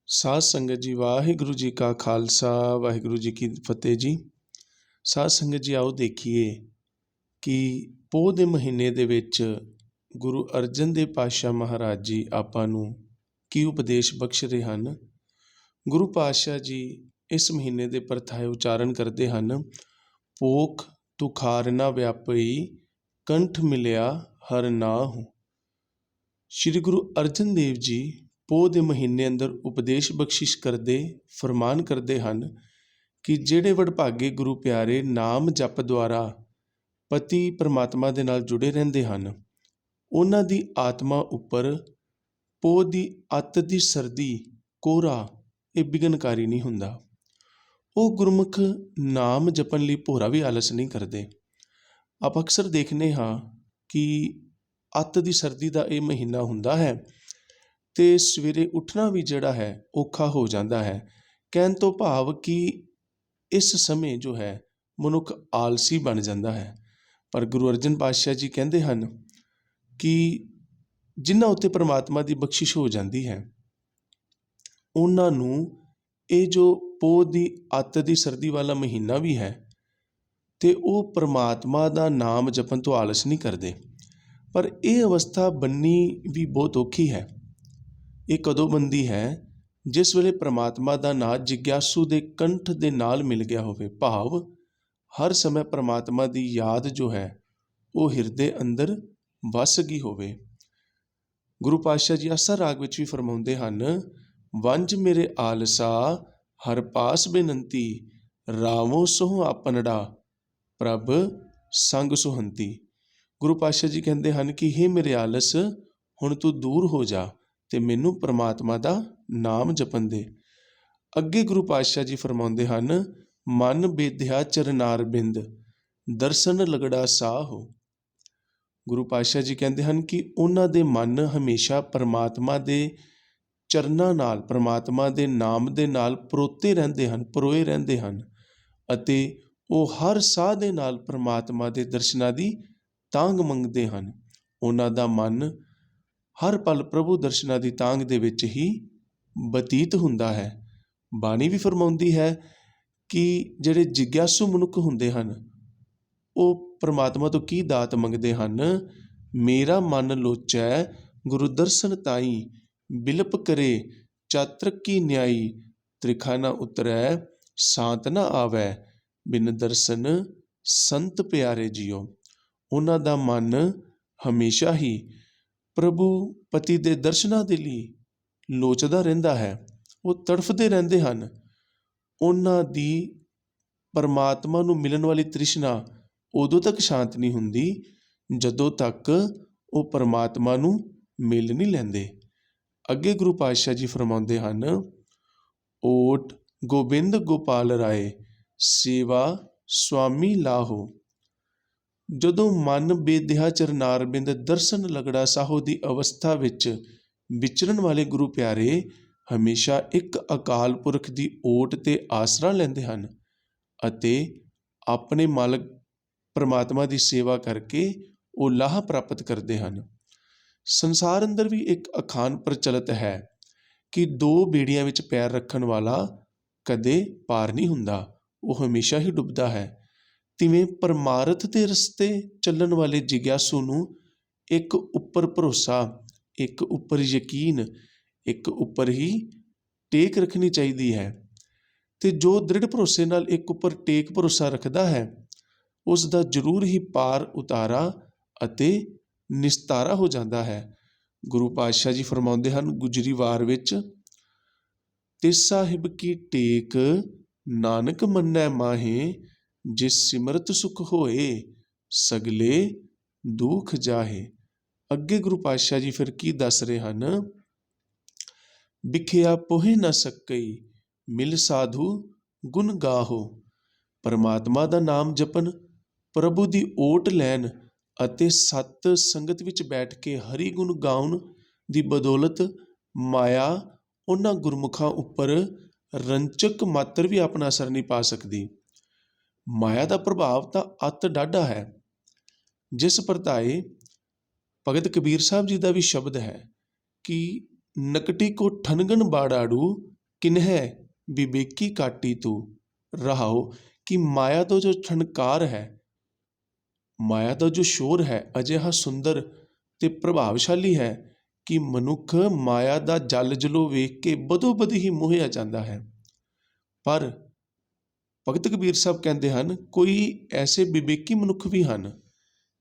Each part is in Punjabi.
ਸਾਧ ਸੰਗਤ ਜੀ ਵਾਹਿਗੁਰੂ ਜੀ ਕਾ ਖਾਲਸਾ ਵਾਹਿਗੁਰੂ ਜੀ ਕੀ ਫਤਿਹ ਜੀ। ਸਾਧ ਸੰਗਤ ਜੀ ਆਓ ਦੇਖੀਏ ਕਿ ਪੋਹ ਦੇ ਮਹੀਨੇ ਦੇ ਵਿੱਚ ਗੁਰੂ ਅਰਜਨ ਦੇਵ ਪਾਤਸ਼ਾਹ ਮਹਾਰਾਜ ਜੀ ਆਪਾਂ ਨੂੰ ਕੀ ਉਪਦੇਸ਼ ਬਖਸ਼ ਰਹੇ ਹਨ। ਗੁਰੂ ਪਾਤਸ਼ਾਹ ਜੀ ਇਸ ਮਹੀਨੇ ਦੇ ਪ੍ਰਥਾਏ ਉਚਾਰਨ ਕਰਦੇ ਹਨ। ਪੋਖ ਤੁਖਾਰ ਨਾ ਵਿਆਪਈ ਕੰਠ ਮਿਲਿਆ ਹਰ ਨਾਹੁ। ਸ਼੍ਰੀ ਗੁਰੂ ਅਰਜਨ ਦੇਵ ਜੀ ਪੋਹ ਦੇ ਮਹੀਨੇ ਅੰਦਰ ਉਪਦੇਸ਼ ਬਖਸ਼ਿਸ਼ ਕਰਦੇ ਫਰਮਾਨ ਕਰਦੇ ਹਨ ਕਿ ਜਿਹੜੇ ਵਡਭਾਗੇ ਗੁਰੂ ਪਿਆਰੇ ਨਾਮ ਜਪ ਦੁਆਰਾ ਪਤੀ ਪਰਮਾਤਮਾ ਦੇ ਨਾਲ ਜੁੜੇ ਰਹਿੰਦੇ ਹਨ, ਉਹਨਾਂ ਦੀ ਆਤਮਾ ਉੱਪਰ ਪੋਹ ਦੀ ਅੱਤ ਦੀ ਸਰਦੀ ਕੋਹਰਾ ਇਹ ਵਿਘਨਕਾਰੀ ਨਹੀਂ ਹੁੰਦਾ। ਉਹ ਗੁਰਮੁਖ ਨਾਮ ਜਪਣ ਲਈ ਭੋਰਾ ਵੀ ਆਲਸ ਨਹੀਂ ਕਰਦੇ। ਆਪ ਅਕਸਰ ਦੇਖਦੇ ਹਾਂ ਕਿ ਅੱਤ ਦੀ ਸਰਦੀ ਦਾ ਇਹ ਮਹੀਨਾ ਹੁੰਦਾ ਹੈ ਤੇ ਸਵੇਰੇ ਉੱਠਣਾ ਵੀ ਜਿਹੜਾ ਹੈ ਔਖਾ ਹੋ ਜਾਂਦਾ ਹੈ। ਕਹਿਣ ਤੋਂ ਭਾਵ ਕਿ ਇਸ ਸਮੇਂ ਜੋ ਹੈ ਮਨੁੱਖ ਆਲਸੀ ਬਣ ਜਾਂਦਾ ਹੈ। ਪਰ ਗੁਰੂ ਅਰਜਨ ਪਾਤਸ਼ਾਹ ਜੀ ਕਹਿੰਦੇ ਹਨ ਕਿ ਜਿਨ੍ਹਾਂ ਉੱਤੇ ਪਰਮਾਤਮਾ ਦੀ ਬਖਸ਼ਿਸ਼ ਹੋ ਜਾਂਦੀ ਹੈ, ਉਹਨਾਂ ਨੂੰ ਇਹ ਜੋ ਪੋਹ ਦੀ ਅੱਤ ਦੀ ਸਰਦੀ ਵਾਲਾ ਮਹੀਨਾ ਵੀ ਹੈ ਤੇ ਉਹ ਪਰਮਾਤਮਾ ਦਾ ਨਾਮ ਜਪਣ ਤੋਂ ਆਲਸ ਨਹੀਂ ਕਰਦੇ। ਪਰ ਇਹ ਅਵਸਥਾ ਬੰਨੀ ਵੀ ਬਹੁਤ ਔਖੀ ਹੈ। ਇਹ ਕਦੋਂ ਬੰਦੀ ਹੈ ਜਿਸ ਵੇਲੇ ਪਰਮਾਤਮਾ ਦਾ ਨਾਮ ਜਿਗਿਆਸੂ ਦੇ ਕੰਠ ਦੇ ਨਾਲ ਮਿਲ ਗਿਆ ਹੋਵੇ। ਭਾਵ ਹਰ ਸਮੇਂ ਪਰਮਾਤਮਾ ਦੀ ਯਾਦ ਜੋ ਹੈ ਉਹ ਹਿਰਦੇ ਅੰਦਰ ਵਸ ਗਈ ਹੋਵੇ। ਗੁਰੂ ਪਾਤਸ਼ਾਹ ਜੀ ਆਸਾ ਰਾਗ ਵਿੱਚ ਵੀ ਫਰਮਾਉਂਦੇ ਹਨ, ਵੰਜ ਮੇਰੇ ਆਲਸਾ ਹਰ ਪਾਸ ਬੇਨੰਤੀ, ਰਾਵੋ ਸੋਹ ਆਪਨੜਾ ਪ੍ਰਭ ਸੰਗ ਸੁਹੰਤੀ। ਗੁਰੂ ਪਾਤਸ਼ਾਹ ਜੀ ਕਹਿੰਦੇ ਹਨ ਕਿ ਹੇ ਮੇਰੇ ਆਲਸ, ਹੁਣ ਤੂੰ ਦੂਰ ਹੋ ਜਾ ਤੇ ਮੈਨੂੰ ਪਰਮਾਤਮਾ ਦਾ ਨਾਮ ਜਪਣ ਦੇ। ਅੱਗੇ ਗੁਰੂ ਪਾਤਸ਼ਾਹ ਜੀ ਫਰਮਾਉਂਦੇ ਹਨ, ਮਨ ਬੇਧਿਆ ਚਰਨਾਰ ਬਿੰਦ ਦਰਸ਼ਨ ਲਗੜਾ ਸਾਹੋ। ਗੁਰੂ ਪਾਤਸ਼ਾਹ ਜੀ ਕਹਿੰਦੇ ਹਨ ਕਿ ਉਹਨਾਂ ਦੇ ਮਨ ਹਮੇਸ਼ਾ ਪਰਮਾਤਮਾ ਦੇ ਚਰਨਾਂ ਨਾਲ, ਪਰਮਾਤਮਾ ਦੇ ਨਾਮ ਦੇ ਨਾਲ ਪਰੋਤੇ ਰਹਿੰਦੇ ਹਨ, ਪਰੋਏ ਰਹਿੰਦੇ ਹਨ ਅਤੇ ਉਹ ਹਰ ਸਾਹ ਦੇ ਨਾਲ ਪਰਮਾਤਮਾ ਦੇ ਦਰਸ਼ਨਾਂ ਦੀ ਤਾਂਘ ਮੰਗਦੇ ਹਨ। ਉਹਨਾਂ ਦਾ ਮਨ ਹਰ ਪਲ ਪ੍ਰਭੂ ਦਰਸ਼ਨਾਂ ਦੀ ਤਾਂਘ ਦੇ ਵਿੱਚ ਹੀ ਬਤੀਤ ਹੁੰਦਾ ਹੈ। ਬਾਣੀ ਵੀ ਫਰਮਾਉਂਦੀ ਹੈ ਕਿ ਜਿਹੜੇ ਜਿਗਿਆਸੂ ਮਨੁੱਖ ਹੁੰਦੇ ਹਨ ਉਹ ਪਰਮਾਤਮਾ ਤੋਂ ਕੀ ਦਾਤ ਮੰਗਦੇ ਹਨ। ਮੇਰਾ ਮਨ ਲੋਚੈ ਗੁਰੂ ਦਰਸ਼ਨ ਤਾਈ, ਬਿਲਪ ਕਰੇ ਚਾਤ੍ਰਿਕ ਕੀ ਨਿਆਈ, ਤ੍ਰਿਖਾ ਨਾ ਉਤਰੈ ਸਾਂਤ ਨਾ ਆਵੈ, ਬਿਨ ਦਰਸ਼ਨ ਸੰਤ ਪਿਆਰੇ ਜੀਓ। ਉਹਨਾਂ ਦਾ ਮਨ ਹਮੇਸ਼ਾ ਹੀ ਪ੍ਰਭੂ ਪਤੀ ਦੇ ਦਰਸ਼ਨਾਂ ਦੇ ਲਈ ਲੋਚਦਾ ਰਹਿੰਦਾ ਹੈ। ਉਹ ਤੜਫਦੇ ਰਹਿੰਦੇ ਹਨ। ਉਹਨਾਂ ਦੀ ਪਰਮਾਤਮਾ ਨੂੰ ਮਿਲਣ ਵਾਲੀ ਤ੍ਰਿਸ਼ਨਾ ਉਦੋਂ ਤੱਕ ਸ਼ਾਂਤ ਨਹੀਂ ਹੁੰਦੀ ਜਦੋਂ ਤੱਕ ਉਹ ਪਰਮਾਤਮਾ ਨੂੰ ਮਿਲ ਨਹੀਂ ਲੈਂਦੇ। ਅੱਗੇ ਗੁਰੂ ਪਾਤਸ਼ਾਹ ਜੀ ਫਰਮਾਉਂਦੇ ਹਨ, ਓਟ ਗੋਬਿੰਦ ਗੋਪਾਲ ਰਾਏ ਸੇਵਾ ਸੁਆਮੀ ਲਾਹੋ। ਜਦੋਂ ਮਨ ਬੇਧਿਆ ਚਰਨਾਰ ਬਿੰਦ ਦਰਸ਼ਨ ਲਗੜਾ ਸਾਹੋ ਦੀ ਅਵਸਥਾ ਵਿੱਚ ਵਿਚਰਨ ਵਾਲੇ ਗੁਰੂ ਪਿਆਰੇ ਹਮੇਸ਼ਾ ਇੱਕ ਅਕਾਲ ਪੁਰਖ ਦੀ ਓਟ ਤੇ ਆਸਰਾ ਲੈਂਦੇ ਹਨ ਅਤੇ ਆਪਣੇ ਮਾਲਕ ਪਰਮਾਤਮਾ ਦੀ ਸੇਵਾ ਕਰਕੇ ਉਹ ਲਾਹ ਪ੍ਰਾਪਤ ਕਰਦੇ ਹਨ। ਸੰਸਾਰ ਅੰਦਰ ਵੀ ਇੱਕ ਅਖਾਣ ਪ੍ਰਚਲਿਤ ਹੈ ਕਿ ਦੋ ਬੇੜੀਆਂ ਵਿੱਚ ਪੈਰ ਰੱਖਣ ਵਾਲਾ ਕਦੇ ਪਾਰ ਨਹੀਂ ਹੁੰਦਾ, ਉਹ ਹਮੇਸ਼ਾ ਹੀ ਡੁੱਬਦਾ ਹੈ। ਤਿਵੇਂ ਪਰਮਾਰਥ ਦੇ ਰਸਤੇ ਚੱਲਣ ਵਾਲੇ ਜਿਗਿਆਸੂ ਨੂੰ ਇੱਕ ਉੱਪਰ ਭਰੋਸਾ, ਇੱਕ ਉੱਪਰ ਯਕੀਨ, ਇੱਕ ਉੱਪਰ ਹੀ ਟੇਕ ਰੱਖਣੀ ਚਾਹੀਦੀ ਹੈ। ਤੇ ਜੋ ਦ੍ਰਿੜ ਭਰੋਸੇ ਨਾਲ ਇੱਕ ਉੱਪਰ ਟੇਕ ਭਰੋਸਾ ਰੱਖਦਾ ਹੈ ਉਸ ਦਾ ਜ਼ਰੂਰ ਹੀ ਪਾਰ ਉਤਾਰਾ ਅਤੇ ਨਿਸਤਾਰਾ ਹੋ ਜਾਂਦਾ ਹੈ। ਗੁਰੂ ਪਾਤਸ਼ਾਹ ਜੀ ਫਰਮਾਉਂਦੇ ਹਨ ਗੁਜਰੀ ਵਾਰ ਵਿੱਚ, ਤਿਸ ਸਾਹਿਬ ਕੀ ਟੇਕ ਨਾਨਕ ਮੰਨੈ ਮਾਹੇ, ਜਿਸ ਸਿਮਰਤ ਸੁਖ ਹੋਏ ਸਗਲੇ ਦੁਖ ਜਾਹੇ। ਅੱਗੇ ਗੁਰੂ ਪਾਤਸ਼ਾਹ ਜੀ ਫਿਰ ਕੀ ਦੱਸ ਰਹੇ ਹਨ, ਵਿਖਿਆ ਪੋਹਿ ਨਾ ਸਕਈ ਮਿਲ ਸਾਧੂ ਗੁਣ ਗਾਹੋ। ਪਰਮਾਤਮਾ ਦਾ ਨਾਮ ਜਪਣ, ਪ੍ਰਭੂ ਦੀ ਓਟ ਲੈਣ ਅਤੇ ਸਤ ਸੰਗਤ ਵਿੱਚ ਬੈਠ ਕੇ ਹਰੀ ਗੁਣ ਗਾਉਣ ਦੀ ਬਦੌਲਤ ਮਾਇਆ ਉਹਨਾਂ ਗੁਰਮੁਖਾਂ ਉੱਪਰ ਰੰਚਕ ਮਾਤਰ ਵੀ ਆਪਣਾ ਅਸਰ ਨਹੀਂ ਪਾ ਸਕਦੀ। ਮਾਇਆ ਦਾ ਪ੍ਰਭਾਵ ਤਾਂ ਅਤ ਡਾਢਾ ਹੈ। ਜਿਸ ਪਰਤਾਏ ਭਗਤ ਕਬੀਰ ਸਾਹਿਬ ਜੀ ਦਾ ਵੀ ਸ਼ਬਦ ਹੈ ਕਿ ਨਕਟੀ ਕੋ ਠਨਗਨ ਬਾੜਾੜੂ किन्है विवेकी काटी तू। रहाओ कि माया का जो ठनकार है, माया का जो शोर है, अजिहा सुंदर ते प्रभावशाली है कि मनुख माया का जल जलो वेख के बदो बद ही मोहिया जाता है। पर भगत कबीर साहब कहते हैं, कोई ऐसे विवेकी मनुख भी हैं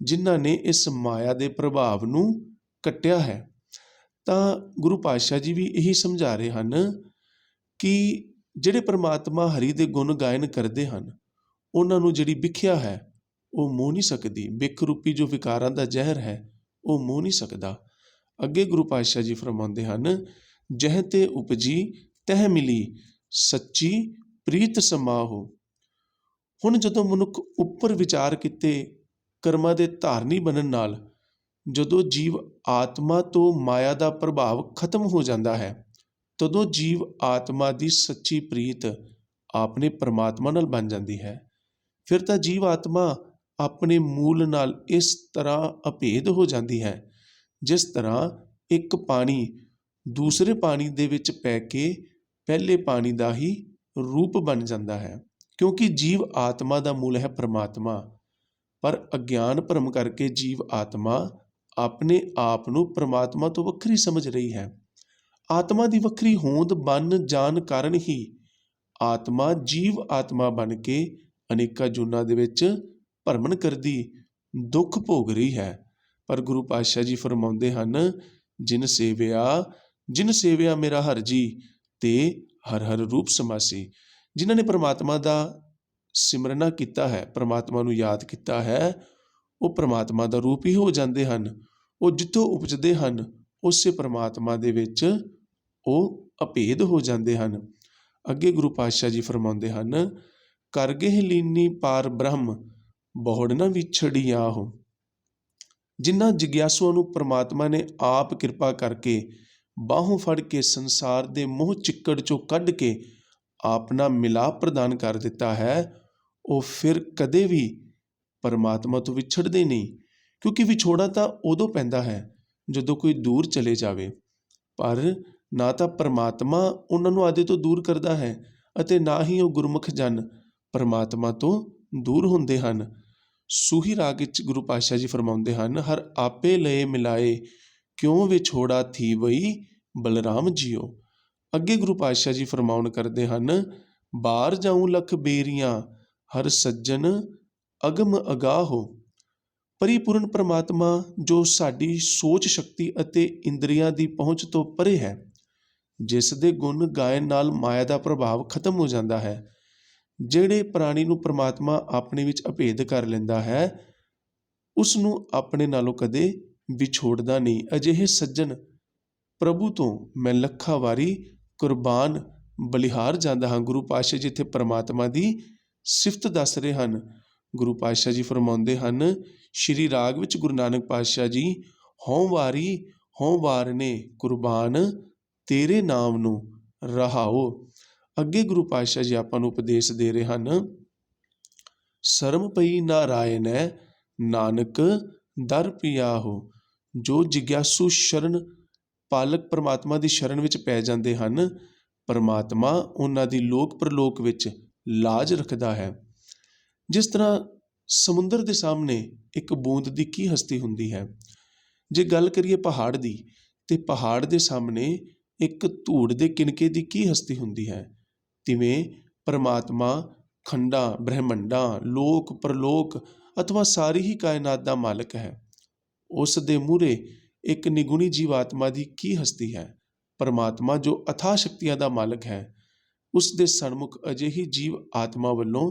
जिन्हों ने इस माया के प्रभाव नूं कट्टिया है। तो गुरु पातशाह जी भी यही समझा रहे हैं कि ਜਿਹੜੇ परमात्मा हरि ਦੇ गुण गायन करते हैं, उन्होंने जिहड़ी विख्या है वो मोह नहीं सकती। विख रूपी जो विकारां दा जहर है वो मोह नहीं सकता। अगे गुरु पातशाह जी फरमाते हैं, जह ते उपजी तह मिली सच्ची प्रीत समाहो। हुण जदों मनुख उपर विचार किते कर्मां दे धारनी बनन नाल जदों जीव आत्मा तो माया का प्रभाव खत्म हो जाता है, तदों जीव आत्मा की सच्ची प्रीत आपने परमात्मा नाल बन जाती है। फिर तो जीव आत्मा अपने मूल नाल इस तरह अभेद हो जाती है, जिस तरह एक पानी दूसरे पानी दे विच पै के पहले पानी का ही रूप बन जाता है, क्योंकि जीव आत्मा का मूल है परमात्मा। पर अज्ञान भरम करके जीव आत्मा अपने आप नूं परमात्मा तो वखरी समझ रही है। आत्मा की वखरी होंद बन जान कारण ही आत्मा जीव आत्मा बन के अनेका जूनां दे विच भरमण करदी दुख भोग रही है। पर गुरु पातशाह जी फरमाउंदे हन, जिन सेविया मेरा हर जी ते हर हर रूप समासी। जिन्हां ने परमात्मा का सिमरना किया है, परमात्मा नूं याद किया है, वो परमात्मा का रूप ही हो जाते हैं। वो जिथों उपजते हैं उस परमात्मा दे विच वो अभेद हो जाते हैं। अगे गुरु पातशाह जी फरमाउंदे हन, कर गए लीनी पार ब्रह्म बहुड़ न विछड़िया हो। जिन्हां जिग्यासुआं नूं परमात्मा ने आप किरपा करके बाहों फड़ के संसार दे मोह चिक्कड़ चों कढ के अपना मिलाप प्रदान कर दिता है, वो फिर कदे भी परमात्मा तो विछड़ते नहीं। क्योंकि विछोड़ा तो उदों पैंदा है जदों कोई दूर चले जावे, पर ना तो परमात्मा उन्होंने आदे तो दूर करता है अते ना ही वो गुरमुख जन परमात्मा तो दूर होंदे हन। सूही राग विच गुरु पातशाह जी फरमाउंदे हन, हर आपे लए मिलाए क्यों विछोड़ा थी वही बलराम जियो। अगे गुरु पातशाह जी फरमाउण करते हैं, बार जाऊं लख बेरियां हर सज्जन अगम अगाह हो। परिपूर्ण परमात्मा जो साडी सोच शक्ति अते इंद्रियां दी पहुँच तो परे है, जिस दे गुण गायन नाल माया का प्रभाव खत्म हो जाता है। ਜਿਹੜੇ प्राणी ਨੂੰ परमात्मा अपने विच अभेद कर लेंदा है, उस नूं अपने नालों कदे विछोड़दा नहीं। अजिहे सज्जन प्रभु तो मैं लखा वारी कुर्बान बलिहार जाता हाँ। गुरु पातशाह जी इत्थे परमात्मा की सिफत दस रहे हैं। गुरु पातशाह जी फरमाउंदे हन, श्री राग विच गुरु नानक पातशाह जी, हों वारने कुर्बान तेरे नाम नूं रहाओ। अगे गुरु पातशाह जी आपां नूं उपदेश दे रहे हैं, शर्म पई नारायण नानक दर पिया हो। जो जिग्यासु शरण पालक परमात्मा की शरण विच पै जाते हैं, परमात्मा उन्हां दी लोक परलोक विच लाज रखता है। जिस तरह समुंदर के सामने एक बूंद की की हस्ती हुंदी है। जे गल करिए पहाड़ की, तो पहाड़ के सामने एक धूड़ के किनके की की हस्ती हुंदी है। तिवें परमात्मा खंडा ब्रह्मंडा लोक परलोक अथवा सारी ही कायनात का मालक है। उस दे मूहरे एक निगुणी जीवात्मा की की हस्ती है। परमात्मा जो अथाह शक्तियां का मालक है, उस दे सन्मुख अजिही जीव आत्मा वालों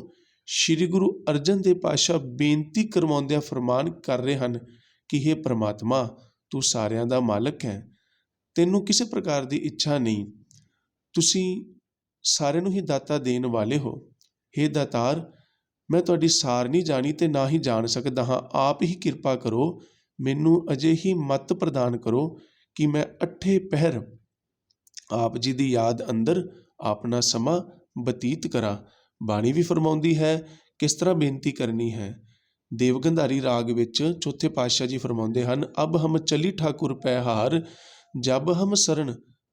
श्री गुरु अर्जन देव पातशाह बेनती करवाउंदियां फरमान कर रहे हैं कि हे परमात्मा, तू सारियां दा मालक है, तैनूं किसी प्रकार की इच्छा नहीं, तुसीं सारिਆਂ ਨੂੰ ही दाता देण वाले हो। हे दातार, मैं तुहाडी सार नहीं जानी ते ना ही जान सकदा हाँ। आप ही किरपा करो, मैनूं अजिही मत प्रदान करो कि मैं अठे पहर आप जी की याद अंदर अपना समा बतीत करा। बाणी भी फरमाउंदी है किस तरह बेनती करनी है। देवगंधारी राग विच चौथे पातशाह जी फरमाउंदे हन, अब हम चली ठाकुर पैहार, जब हम शरण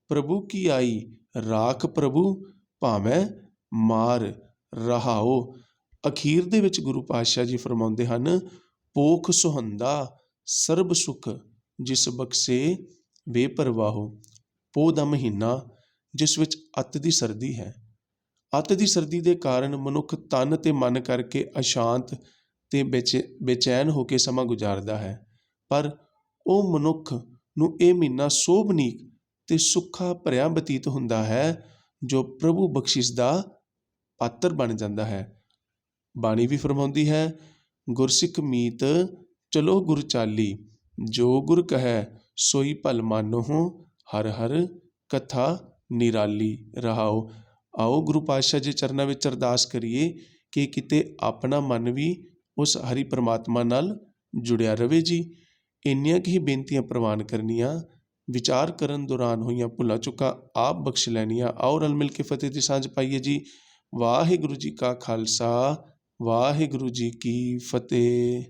प्रभु की आई ਰਾਖ ਪ੍ਰਭੂ ਭਾਵੇਂ ਮਾਰ ਰਹਾਓ। ਅਖੀਰ ਦੇ ਵਿੱਚ ਗੁਰੂ ਪਾਤਸ਼ਾਹ ਜੀ ਫਰਮਾਉਂਦੇ ਹਨ, ਪੋਖ ਸੁਹੰਦਾ ਸਰਬ ਸੁਖ ਜਿਸ ਬਖਸ਼ੇ ਬੇਪਰਵਾਹੋ। ਪੋਹ ਦਾ ਮਹੀਨਾ ਜਿਸ ਵਿੱਚ ਅੱਤ ਦੀ ਸਰਦੀ ਹੈ। ਅੱਤ ਦੀ ਸਰਦੀ ਦੇ ਕਾਰਨ ਮਨੁੱਖ ਤਨ ਤੇ ਮਨ ਕਰਕੇ ਅਸ਼ਾਂਤ ਤੇ ਬੇਚੈਨ ਹੋ ਕੇ ਸਮਾਂ ਗੁਜ਼ਾਰਦਾ ਹੈ, ਪਰ ਉਹ ਮਨੁੱਖ ਨੂੰ ਇਹ ਮਹੀਨਾ ਸੋਭਨੀਕ ਤੇ ਸੁੱਖਾ ਭਰਿਆ ਬਤੀਤ ਹੁੰਦਾ ਹੈ ਜੋ ਪ੍ਰਭੂ ਬਖਸ਼ਿਸ਼ ਦਾ ਪਾਤਰ ਬਣ ਜਾਂਦਾ ਹੈ। ਬਾਣੀ ਵੀ ਫਰਮਾਉਂਦੀ ਹੈ, ਗੁਰਸਿੱਖ ਮੀਤ ਚਲੋ ਗੁਰ ਚਾਲੀ, ਜੋ ਗੁਰ ਕਹੈ ਸੋਈ ਭਲ ਮਾਨਹੁ, ਹਰ ਹਰ ਕਥਾ ਨਿਰਾਲੀ ਰਹਾਓ। ਆਓ ਗੁਰੂ ਪਾਤਸ਼ਾਹ ਜੀ ਚਰਨਾਂ ਵਿੱਚ ਅਰਦਾਸ ਕਰੀਏ ਕਿ ਕਿਤੇ ਆਪਣਾ ਮਨ ਵੀ ਉਸ ਹਰੀ ਪ੍ਰਮਾਤਮਾ ਨਾਲ ਜੁੜਿਆ ਰਵੇ ਜੀ। ਇੰਨੀਆਂ ਕੁ ਹੀ ਬੇਨਤੀਆਂ ਪ੍ਰਵਾਨ ਕਰਨੀਆਂ, ਵਿਚਾਰ ਕਰਨ ਦੌਰਾਨ ਹੋਈਆਂ ਭੁੱਲਾਂ ਚੁੱਕਾਂ ਆਪ ਬਖਸ਼ ਲੈਣੀਆਂ। ਆਓ ਰਲ ਮਿਲ ਕੇ ਫਤਿਹ ਦੀ ਸਾਂਝ ਪਾਈਏ ਜੀ। ਵਾਹਿਗੁਰੂ ਜੀ ਕਾ ਖਾਲਸਾ, ਵਾਹਿਗੁਰੂ ਜੀ ਕੀ ਫਤਿਹ।